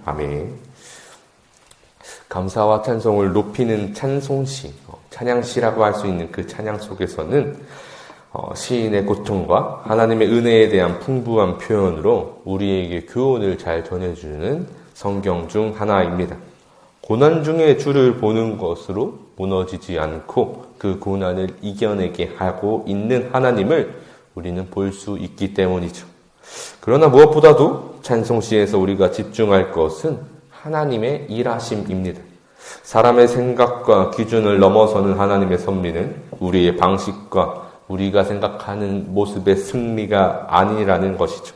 아멘. 감사와 찬송을 높이는 찬송시, 찬양시라고 할 수 있는 그 찬양 속에서는 시인의 고통과 하나님의 은혜에 대한 풍부한 표현으로 우리에게 교훈을 잘 전해주는 성경 중 하나입니다. 고난 중에 주를 보는 것으로 무너지지 않고 그 고난을 이겨내게 하고 있는 하나님을 우리는 볼 수 있기 때문이죠. 그러나 무엇보다도 찬송시에서 우리가 집중할 것은 하나님의 일하심입니다. 사람의 생각과 기준을 넘어서는 하나님의 섭리는 우리의 방식과 우리가 생각하는 모습의 승리가 아니라는 것이죠.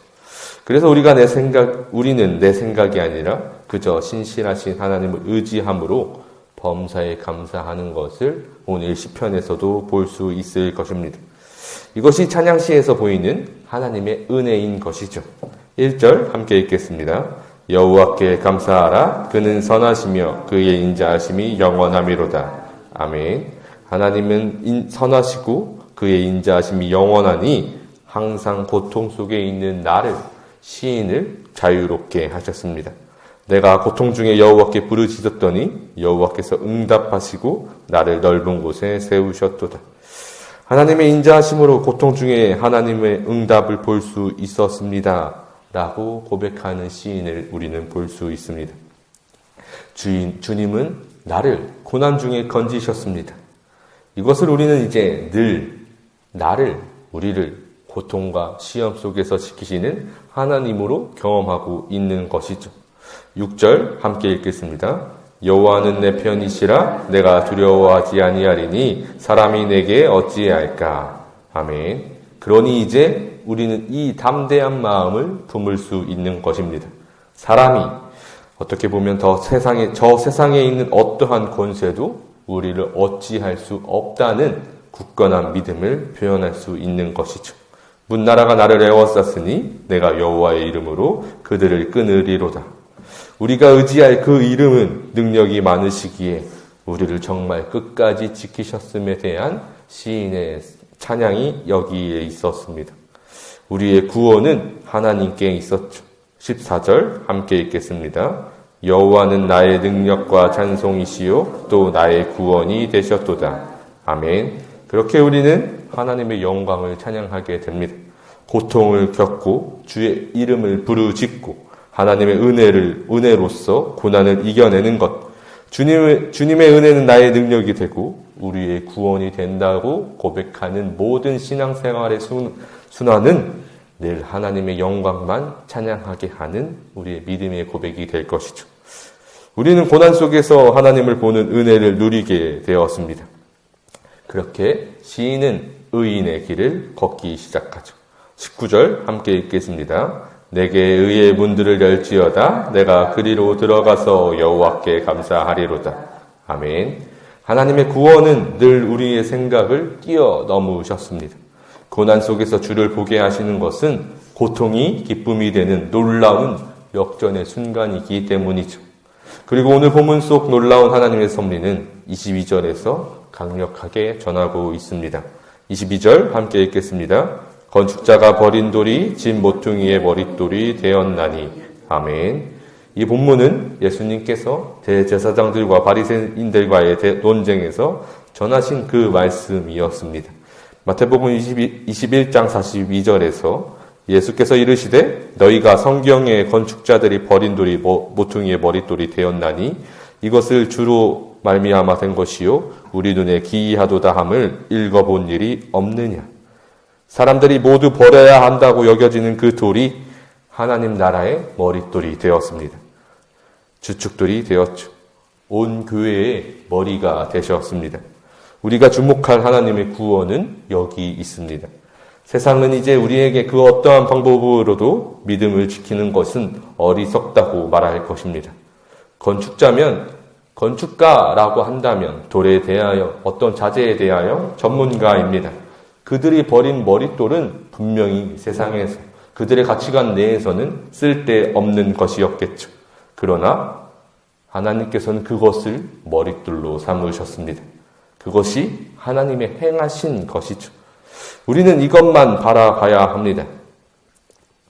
그래서 우리는 내 생각이 아니라 그저 신실하신 하나님을 의지함으로 범사에 감사하는 것을 오늘 시편에서도 볼 수 있을 것입니다. 이것이 찬양시에서 보이는 하나님의 은혜인 것이죠. 1절 함께 읽겠습니다. 여호와께 감사하라. 그는 선하시며 그의 인자하심이 영원함이로다. 아멘. 하나님은 선하시고 그의 인자하심이 영원하니 항상 고통 속에 있는 나를, 시인을 자유롭게 하셨습니다. 내가 고통 중에 여호와께 부르짖었더니 여호와께서 응답하시고 나를 넓은 곳에 세우셨도다. 하나님의 인자하심으로 고통 중에 하나님의 응답을 볼 수 있었습니다. 라고 고백하는 시인을 우리는 볼 수 있습니다. 주님은 나를 고난 중에 건지셨습니다. 이것을 우리는 이제 늘 우리를 고통과 시험 속에서 지키시는 하나님으로 경험하고 있는 것이죠. 6절 함께 읽겠습니다. 여호와는 내 편이시라. 내가 두려워하지 아니하리니 사람이 내게 어찌할까. 아멘. 그러니 이제 우리는 이 담대한 마음을 품을 수 있는 것입니다. 사람이 어떻게 보면 저 세상에 있는 어떠한 권세도 우리를 어찌할 수 없다는 굳건한 믿음을 표현할 수 있는 것이죠. 문나라가 나를 에워쌌으니 내가 여호와의 이름으로 그들을 끊으리로다. 우리가 의지할 그 이름은 능력이 많으시기에 우리를 정말 끝까지 지키셨음에 대한 시인의 찬양이 여기에 있었습니다. 우리의 구원은 하나님께 있었죠. 14절 함께 읽겠습니다. 여호와는 나의 능력과 찬송이시요 또 나의 구원이 되셨도다. 아멘. 그렇게 우리는 하나님의 영광을 찬양하게 됩니다. 고통을 겪고 주의 이름을 부르짖고 하나님의 은혜로서 고난을 이겨내는 것. 주님의 은혜는 나의 능력이 되고 우리의 구원이 된다고 고백하는 모든 신앙생활의 순환은 늘 하나님의 영광만 찬양하게 하는 우리의 믿음의 고백이 될 것이죠. 우리는 고난 속에서 하나님을 보는 은혜를 누리게 되었습니다. 그렇게 시인은 의인의 길을 걷기 시작하죠. 19절 함께 읽겠습니다. 내게 의의 문들을 열지어다. 내가 그리로 들어가서 여호와께 감사하리로다. 아멘. 하나님의 구원은 늘 우리의 생각을 뛰어넘으셨습니다. 고난 속에서 주를 보게 하시는 것은 고통이 기쁨이 되는 놀라운 역전의 순간이기 때문이죠. 그리고 오늘 본문 속 놀라운 하나님의 섭리는 22절에서 강력하게 전하고 있습니다. 22절 함께 읽겠습니다. 건축자가 버린 돌이 진 모퉁이의 머릿돌이 되었나니. 아멘. 이 본문은 예수님께서 대제사장들과 바리새인들과의 논쟁에서 전하신 그 말씀이었습니다. 마태복음 21장 42절에서 예수께서 이르시되 너희가 성경에 건축자들이 버린 돌이 모퉁이의 머릿돌이 되었나니 이것을 주로 말미암아 된 것이요 우리 눈에 기이하도다 함을 읽어본 일이 없느냐. 사람들이 모두 버려야 한다고 여겨지는 그 돌이 하나님 나라의 머릿돌이 되었습니다. 주축돌이 되었죠. 온 교회의 머리가 되셨습니다. 우리가 주목할 하나님의 구원은 여기 있습니다. 세상은 이제 우리에게 그 어떠한 방법으로도 믿음을 지키는 것은 어리석다고 말할 것입니다. 건축가라고 한다면 돌에 대하여 어떤 자재에 대하여 전문가입니다. 그들이 버린 머릿돌은 분명히 세상에서 그들의 가치관 내에서는 쓸데없는 것이었겠죠. 그러나 하나님께서는 그것을 머릿돌로 삼으셨습니다. 그것이 하나님의 행하신 것이죠. 우리는 이것만 바라봐야 합니다.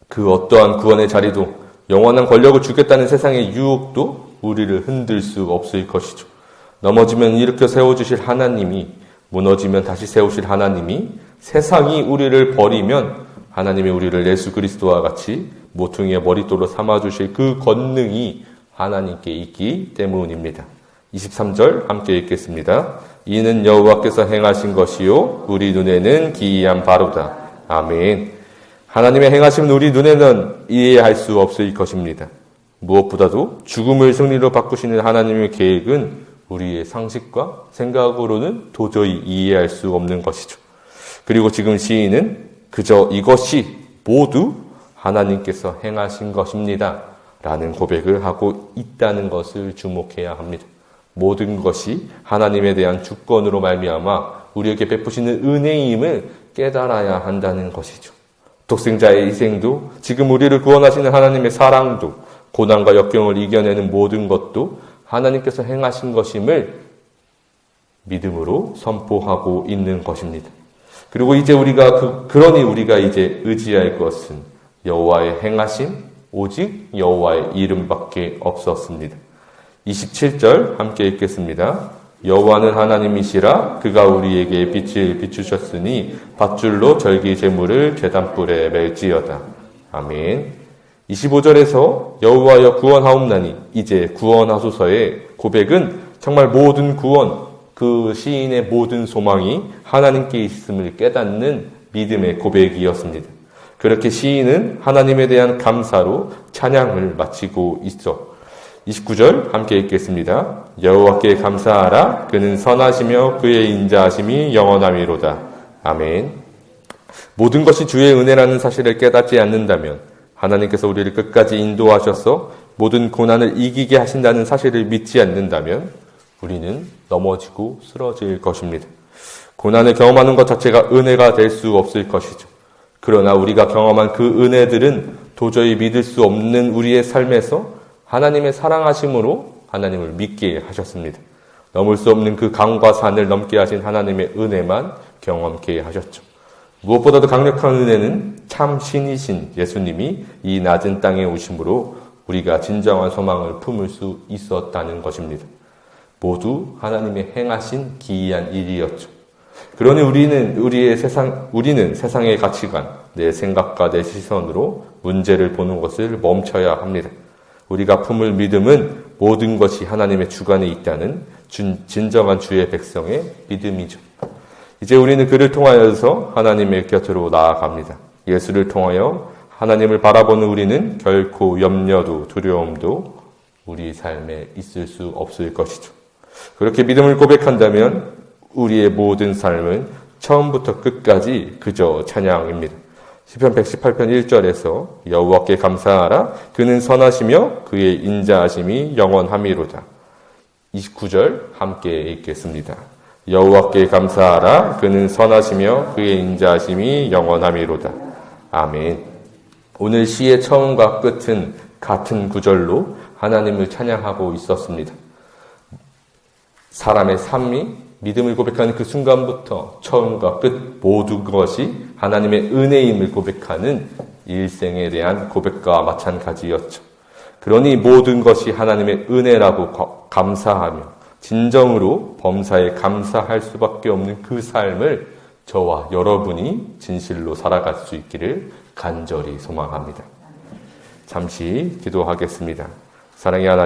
그 어떠한 구원의 자리도 영원한 권력을 주겠다는 세상의 유혹도 우리를 흔들 수 없을 것이죠. 넘어지면 일으켜 세워주실 하나님이, 무너지면 다시 세우실 하나님이, 세상이 우리를 버리면 하나님이 우리를 예수 그리스도와 같이 모퉁이의 머릿돌로 삼아주실 그 권능이 하나님께 있기 때문입니다. 23절 함께 읽겠습니다. 이는 여호와께서 행하신 것이요 우리 눈에는 기이한 바로다. 아멘. 하나님의 행하심은 우리 눈에는 이해할 수 없을 것입니다. 무엇보다도 죽음을 승리로 바꾸시는 하나님의 계획은 우리의 상식과 생각으로는 도저히 이해할 수 없는 것이죠. 그리고 지금 시인은 그저 이것이 모두 하나님께서 행하신 것입니다 라는 고백을 하고 있다는 것을 주목해야 합니다. 모든 것이 하나님에 대한 주권으로 말미암아 우리에게 베푸시는 은혜임을 깨달아야 한다는 것이죠. 독생자의 희생도, 지금 우리를 구원하시는 하나님의 사랑도, 고난과 역경을 이겨내는 모든 것도 하나님께서 행하신 것임을 믿음으로 선포하고 있는 것입니다. 그리고 이제 그러니 우리가 이제 의지할 것은 여호와의 행하심, 오직 여호와의 이름밖에 없었습니다. 27절 함께 읽겠습니다. 여호와는 하나님이시라 그가 우리에게 빛을 비추셨으니 밧줄로 절기 제물을 제단불에 맬지어다. 아멘. 25절에서 여호와여 구원하옵나니 이제 구원하소서의 고백은 정말 모든 구원, 그 시인의 모든 소망이 하나님께 있음을 깨닫는 믿음의 고백이었습니다. 그렇게 시인은 하나님에 대한 감사로 찬양을 마치고 있어 29절 함께 읽겠습니다. 여호와께 감사하라. 그는 선하시며 그의 인자하심이 영원하미로다. 아멘. 모든 것이 주의 은혜라는 사실을 깨닫지 않는다면, 하나님께서 우리를 끝까지 인도하셔서 모든 고난을 이기게 하신다는 사실을 믿지 않는다면 우리는 넘어지고 쓰러질 것입니다. 고난을 경험하는 것 자체가 은혜가 될 수 없을 것이죠. 그러나 우리가 경험한 그 은혜들은 도저히 믿을 수 없는 우리의 삶에서 하나님의 사랑하심으로 하나님을 믿게 하셨습니다. 넘을 수 없는 그 강과 산을 넘게 하신 하나님의 은혜만 경험케 하셨죠. 무엇보다도 강력한 은혜는 참 신이신 예수님이 이 낮은 땅에 오심으로 우리가 진정한 소망을 품을 수 있었다는 것입니다. 모두 하나님의 행하신 기이한 일이었죠. 그러니 우리는 세상의 가치관, 내 생각과 내 시선으로 문제를 보는 것을 멈춰야 합니다. 우리가 품을 믿음은 모든 것이 하나님의 주관에 있다는 진정한 주의 백성의 믿음이죠. 이제 우리는 그를 통하여서 하나님의 곁으로 나아갑니다. 예수를 통하여 하나님을 바라보는 우리는 결코 염려도 두려움도 우리 삶에 있을 수 없을 것이죠. 그렇게 믿음을 고백한다면 우리의 모든 삶은 처음부터 끝까지 그저 찬양입니다. 시편 118편 1절에서 여호와께 감사하라. 그는 선하시며 그의 인자하심이 영원하미로다. 29절 함께 읽겠습니다. 여호와께 감사하라. 그는 선하시며 그의 인자하심이 영원하미로다. 아멘. 오늘 시의 처음과 끝은 같은 구절로 하나님을 찬양하고 있었습니다. 사람의 삶이 믿음을 고백하는 그 순간부터 처음과 끝 모든 것이 하나님의 은혜임을 고백하는 일생에 대한 고백과 마찬가지였죠. 그러니 모든 것이 하나님의 은혜라고 감사하며 진정으로 범사에 감사할 수밖에 없는 그 삶을 저와 여러분이 진실로 살아갈 수 있기를 간절히 소망합니다. 잠시 기도하겠습니다. 사랑의 하나님,